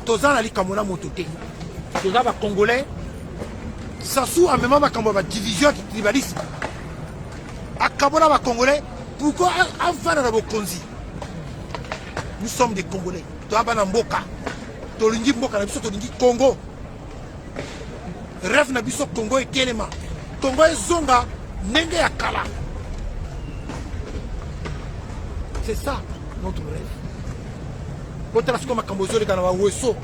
Toza na likamona mototé. Toza ba Congolais. Sassou a même ma division qui tribalisme. Akabona ba Congolais. Pourquoi avant na bokonzi? Nous sommes des Congolais. Toza ba na mboka. Tolingi mboka na biso tolingi Congo. Rêve na biso Congo et Kelema. Congo et Zonga nenge ya kala. C'est ça notre rêve. Quand on a ce qu'on a cambozolé quand on a ouesso,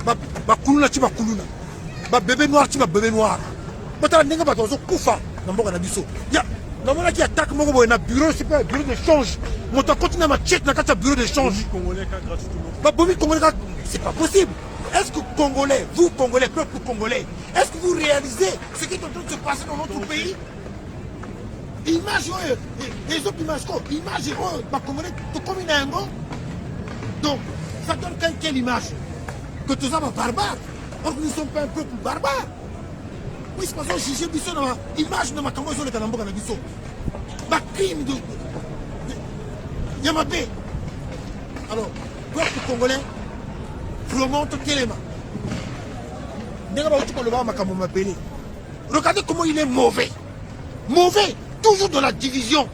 ba kuluna ti ba kuluna, ba bébé noir ti ba bébé noir. Quand on a n'enga ba tozo kufa na mboka na biso. Ya, na mona ki attaque moko boye na bureau, c'est pas bureau d'échange. Moto continue ma check na kata bureau d'échange. Congolais gratuitement. Ba bomi Congolais, c'est pas possible. Est-ce que Congolais, vous Congolais, peuple congolais, est-ce que vous réalisez ce qui est en train de se passer dans notre pays? Image, les autres images, image, ba Congolais, tout comme il a un mot. Donc, ça donne quelle image? Que tous sommes barbares. Or que nous ne sommes pas un peuple barbare. Oui, c'est parce que juger Bissot dans l'image de ma Cambodge, le Kanambo Kanabiso. Ma crime de Yamabé. Alors, peuple congolais, remonte Téléma. Regardez comment il est mauvais. Mauvais, toujours dans la division.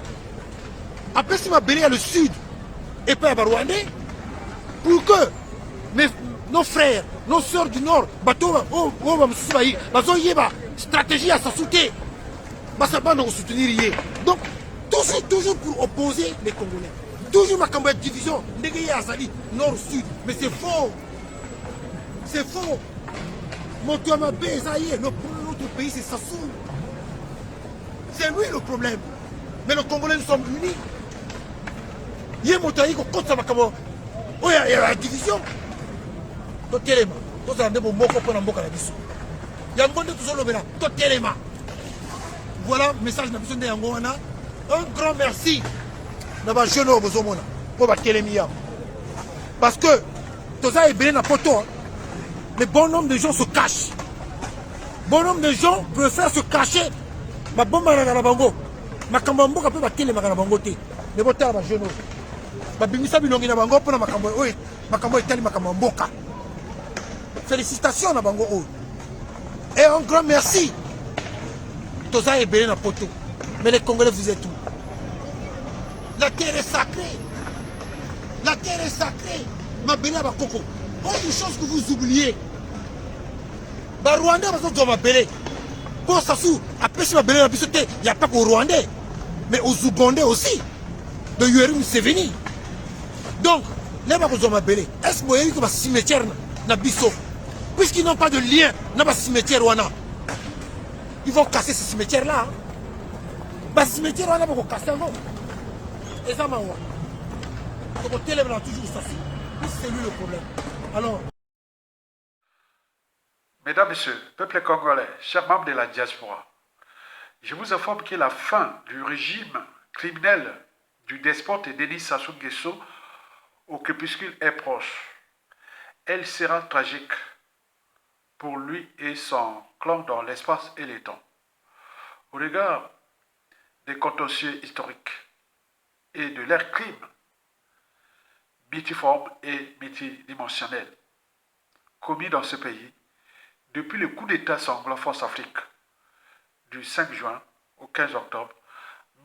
Après, si ma Bélé à le sud et pas à Rwandais, pour que nos frères, nos sœurs du Nord, stratégie à sa soutenir. Donc, toujours pour opposer les Congolais. Toujours ma Cambodge division, Nord-Sud. Mais c'est faux. C'est faux. Notre pays, c'est Sassou. C'est lui le problème. Mais les Congolais, nous sommes unis. Il y a oh, il y a la division. Donc, Téléma. Donc, ça a un mot pour la mboka. Il y a un bon de tout ça, donc, Téléma. Voilà, message de la personne de Yangoana. Un grand merci. D'abord, je ne vous en pour Télémia. Parce que, tout ça est bien à poto. Mais bon nombre de gens se cachent. Bon nombre de gens préfèrent se cacher. Ma bombe à la bango. Ma camambo peut battre les magambo. Mais bon, t'as ma genou. Félicitations à Bango. Et un grand merci. Toza est belé dans poto. Mais les Congolais, vous êtes où? La terre est sacrée. La terre est sacrée. Ma belé à Bakoko. Autre chose que vous oubliez. Bah Rwandais, vous avez belé. Pour Sassou, après si ma belé il n'y a pas qu'au Rwandais. Mais aux Ougandais aussi. De Yoweri Museveni. Donc, les gens qui ont appelé, est-ce qu'il y a un cimetière dans Bissot? Puisqu'ils n'ont pas de lien dans le cimetière, ils vont casser ce cimetière-là. Le cimetière, ils vont casser. Et ça, donc, le téléphone a toujours ça. C'est lui le problème. Alors. Mesdames, Messieurs, peuple congolais, chers membres de la diaspora, je vous informe que la fin du régime criminel du despote Denis Sassou Nguesso au crépuscule est proche. Elle sera tragique pour lui et son clan dans l'espace et le temps. Au regard des contentieux historiques et de leurs crimes multiformes et multidimensionnels commis dans ce pays depuis le coup d'État sanglant Force Afrique du 5 juin au 15 octobre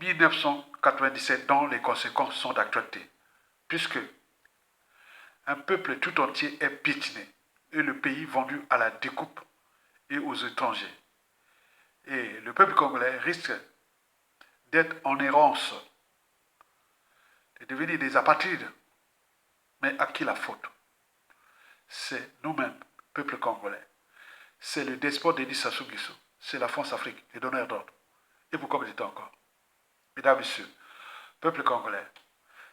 1997 dont les conséquences sont d'actualité, puisque un peuple tout entier est piétiné et le pays vendu à la découpe et aux étrangers. Et le peuple congolais risque d'être en errance, de devenir des apatrides. Mais à qui la faute? C'est nous-mêmes, peuple congolais. C'est le despote Denis Sassou Nguesso. C'est la France Afrique, les donneurs d'ordre. Et pourquoi vous dites encore? Mesdames, Messieurs, peuple congolais,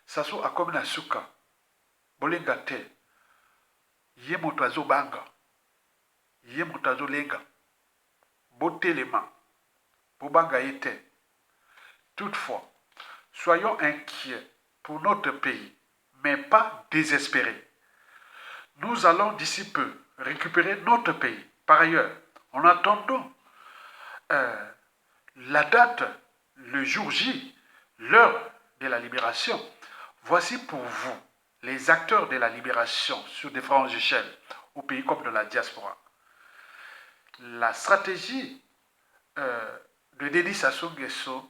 Sassou a comme un souka. Bolinga te, ye moto azo banga, ye moto azo lenga, botte les mains, bobanga yete. Toutefois, soyons inquiets pour notre pays, mais pas désespérés. Nous allons d'ici peu récupérer notre pays. Par ailleurs, en attendant la date, le jour J, l'heure de la libération, voici pour vous les acteurs de la libération sur différentes échelles, au pays comme de la diaspora. La stratégie de Denis Sassou Nguesso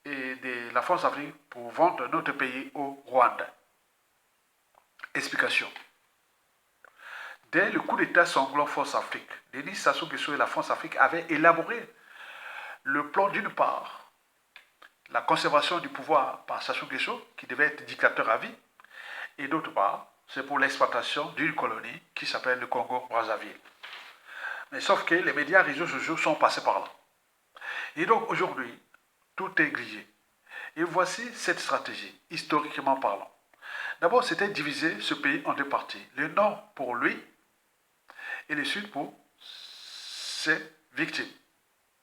et de la France-Afrique pour vendre notre pays au Rwanda. Explication. Dès le coup d'État sanglant France-Afrique, Denis Sassou Nguesso et la France-Afrique avaient élaboré le plan d'une part, la conservation du pouvoir par Sassou Nguesso, qui devait être dictateur à vie, et d'autre part, c'est pour l'exploitation d'une colonie qui s'appelle le Congo-Brazzaville. Mais sauf que les médias réseaux sociaux sont passés par là. Et donc aujourd'hui, tout est grillé. Et voici cette stratégie, historiquement parlant. D'abord, c'était diviser ce pays en deux parties. Le nord pour lui et le sud pour ses victimes.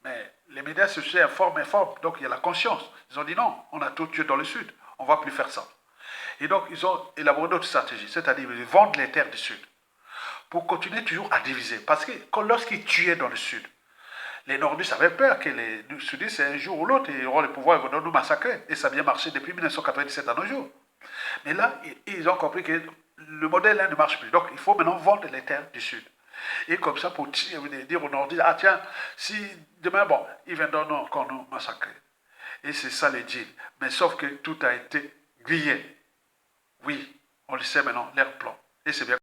Mais les médias sociaux informent. Donc il y a la conscience. Ils ont dit non, on a tout tué dans le sud. On ne va plus faire ça. Et donc ils ont élaboré d'autres stratégies, c'est-à-dire de vendre les terres du sud. Pour continuer toujours à diviser. Parce que lorsqu'ils tuaient dans le sud, les nordistes avaient peur que les sudistes, un jour ou l'autre, ils auront le pouvoir, ils vont nous massacrer. Et ça a bien marché depuis 1997 à nos jours. Mais là, ils ont compris que le modèle là ne marche plus. Donc, il faut maintenant vendre les terres du sud. Et comme ça, pour dire aux nordistes, ah tiens, si demain, bon, ils viendront encore nous massacrer. Et c'est ça le deal. Mais sauf que tout a été grillé. Oui, on le sait maintenant, leur plan. Et c'est bien.